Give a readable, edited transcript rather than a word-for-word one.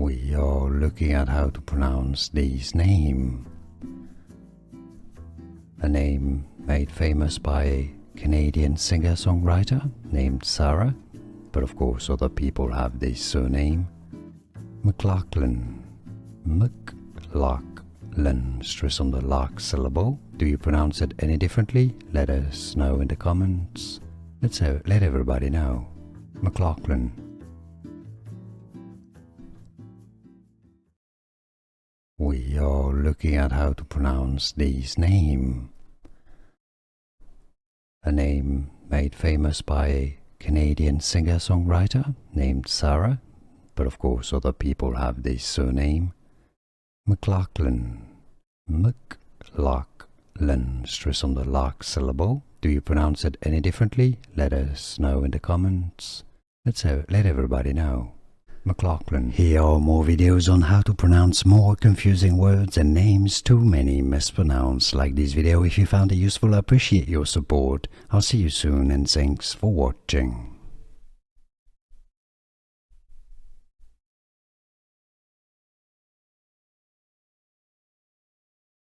We are looking at how to pronounce this name. A name made famous by a Canadian singer-songwriter named Sarah, but of course other people have this surname. McLachlan. McLachlan. Stress on the lach syllable. Do you pronounce it any differently? Let us know in the comments. Let everybody know. McLachlan. We are looking at how to pronounce this name. A name made famous by a Canadian singer-songwriter named Sarah, but of course other people have this surname. McLachlan. McLachlan. Stress on the lach syllable. Do you pronounce it any differently? Let us know in the comments. Let everybody know. McLachlan. Here are more videos on how to pronounce more confusing words and names too many mispronounced. Like this video if you found it useful. I appreciate your support. I'll see you soon and thanks for watching.